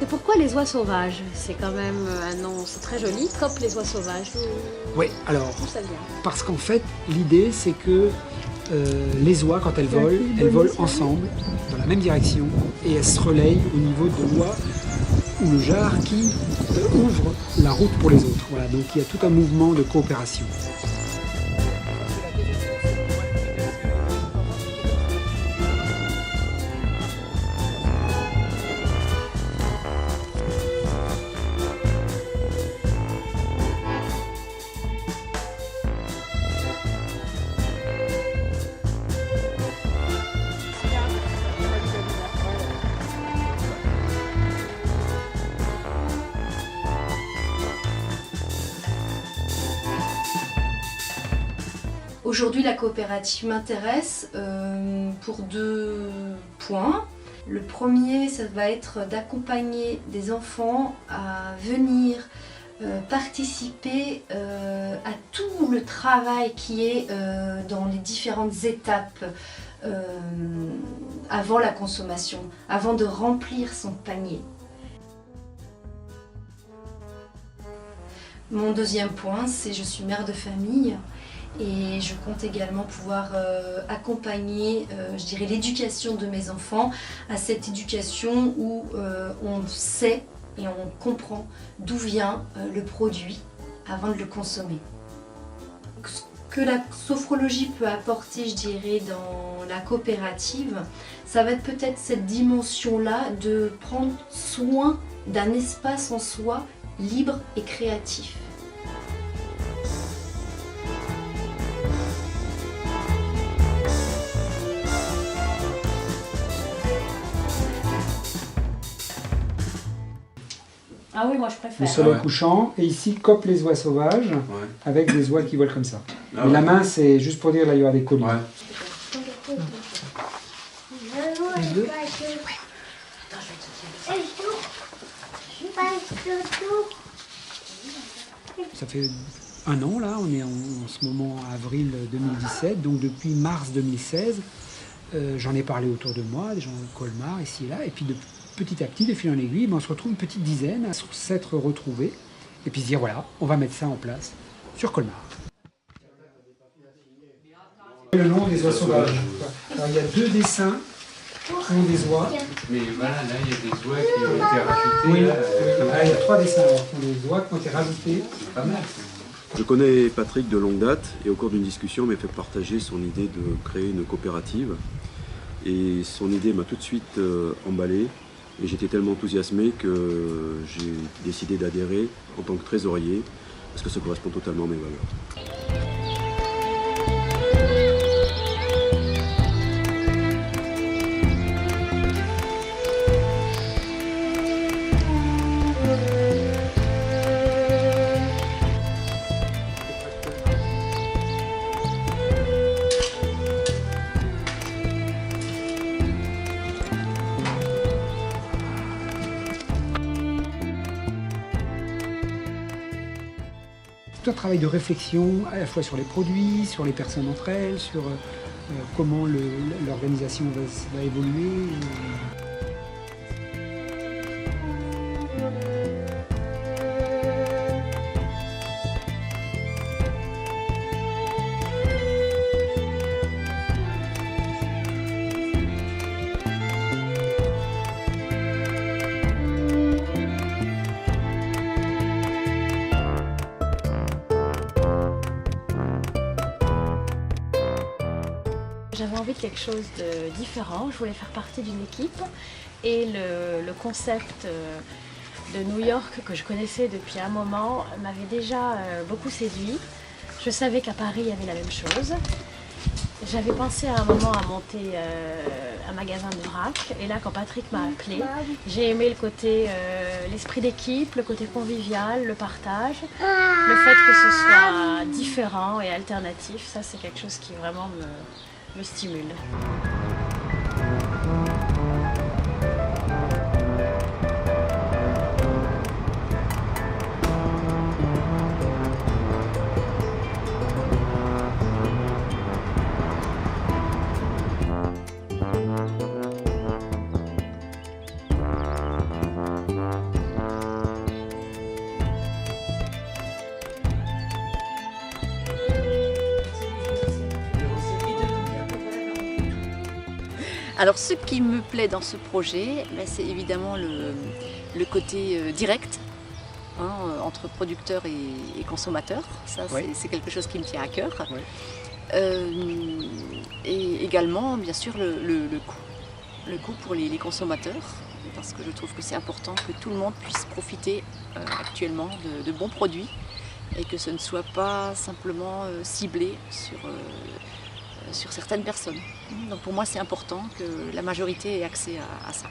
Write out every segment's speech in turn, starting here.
Et pourquoi les oies sauvages? C'est quand même un nom, c'est très joli, COP les oies sauvages. Oui, alors, D'où ça vient? parce qu'en fait, l'idée c'est que les oies, quand elles volent ensemble, dans la même direction, et elles se relayent au niveau de l'oie ou le jar qui ouvre la route pour les autres. Voilà, donc il y a tout un mouvement de coopération. Aujourd'hui, la coopérative m'intéresse pour 2 points. Le premier, ça va être d'accompagner des enfants à venir participer à tout le travail qui est dans les différentes étapes avant la consommation, avant de remplir son panier. Mon deuxième point, c'est je suis mère de famille. Et je compte également pouvoir accompagner, je dirais, l'éducation de mes enfants à cette éducation où on sait et on comprend d'où vient le produit avant de le consommer. Ce que la sophrologie peut apporter, je dirais, dans la coopérative, ça va être peut-être cette dimension-là de prendre soin d'un espace en soi libre et créatif. Ah oui, moi je Le préfère. soleil couchant, et ici COP les oies sauvages, avec des oies qui volent comme ça. Et la main, c'est juste pour dire, là il y aura des colis. Ça fait 1 an là, on est en ce moment avril 2017, donc depuis mars 2016, j'en ai parlé autour de moi, des gens de Colmar, ici et là, et puis petit à petit, de fil en aiguille, on se retrouve une petite dizaine à s'être retrouvés, et puis se dire voilà, on va mettre ça en place sur Colmar. Le nom des oies sauvages. Alors, il y a 2 dessins qui ont des oies. Mais voilà, là il y a des oies qui ont été rajoutées. Oui, Là, il y a 3 dessins qui ont des oies qui ont été rajoutées. c'est pas mal. Je connais Patrick de longue date et au cours d'une discussion, il m'a fait partager son idée de créer une coopérative. Et son idée m'a tout de suite emballé. Et j'étais tellement enthousiasmé que j'ai décidé d'adhérer en tant que trésorier, parce que ça correspond totalement à mes valeurs. Tout un travail de réflexion à la fois sur les produits, sur les personnes entre elles, sur comment l'organisation va évoluer. J'avais envie de quelque chose de différent, je voulais faire partie d'une équipe et le concept de New York que je connaissais depuis un moment m'avait déjà beaucoup séduit. Je savais qu'à Paris il y avait la même chose. J'avais pensé à un moment à monter un magasin de vrac et là quand Patrick m'a appelé, j'ai aimé le côté, l'esprit d'équipe, le côté convivial, le partage, le fait que ce soit différent et alternatif, ça c'est quelque chose qui vraiment me stimule. Alors ce qui me plaît dans ce projet, c'est évidemment le côté direct entre producteurs et consommateurs. Ça, c'est quelque chose qui me tient à cœur. Oui. Et également, bien sûr, le coût. Le coût pour les consommateurs, parce que je trouve que c'est important que tout le monde puisse profiter actuellement de bons produits et que ce ne soit pas simplement ciblé sur certaines personnes. Donc pour moi, c'est important que la majorité ait accès à ça.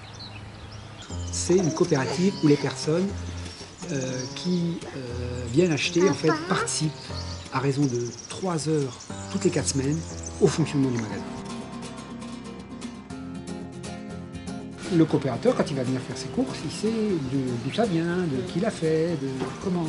C'est une coopérative où les personnes qui viennent acheter en fait, participent à raison de 3 heures toutes les 4 semaines au fonctionnement du magasin. Le coopérateur, quand il va venir faire ses courses, il sait d'où ça vient, de qui l'a fait, de comment.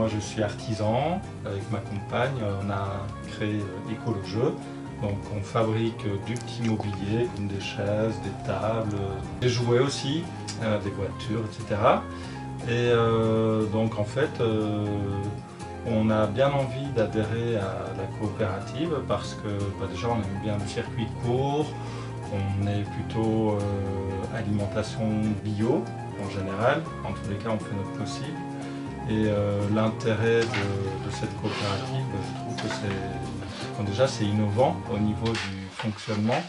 Je suis artisan, avec ma compagne, on a créé Écolojeu. Donc on fabrique du petit mobilier comme des chaises, des tables, des jouets aussi, des voitures, etc. Et donc en fait, on a bien envie d'adhérer à la coopérative parce que déjà on aime bien le circuit court, on est plutôt alimentation bio en général, en tous les cas on fait notre possible. Et l'intérêt de cette coopérative, je trouve que c'est innovant au niveau du fonctionnement.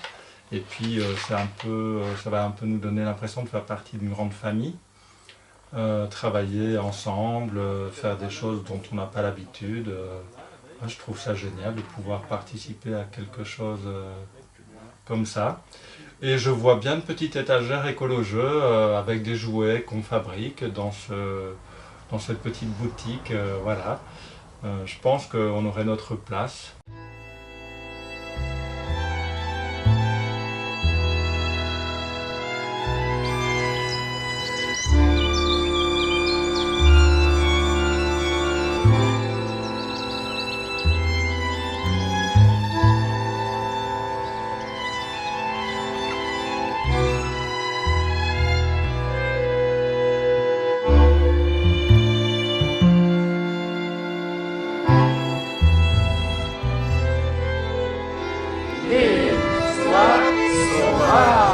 Et puis ça va un peu nous donner l'impression de faire partie d'une grande famille. Travailler ensemble, faire des choses dont on n'a pas l'habitude. Moi, je trouve ça génial de pouvoir participer à quelque chose comme ça. Et je vois bien une petite étagère Écolojeu avec des jouets qu'on fabrique dans cette petite boutique, voilà. Je pense qu'on aurait notre place. L'histoire sera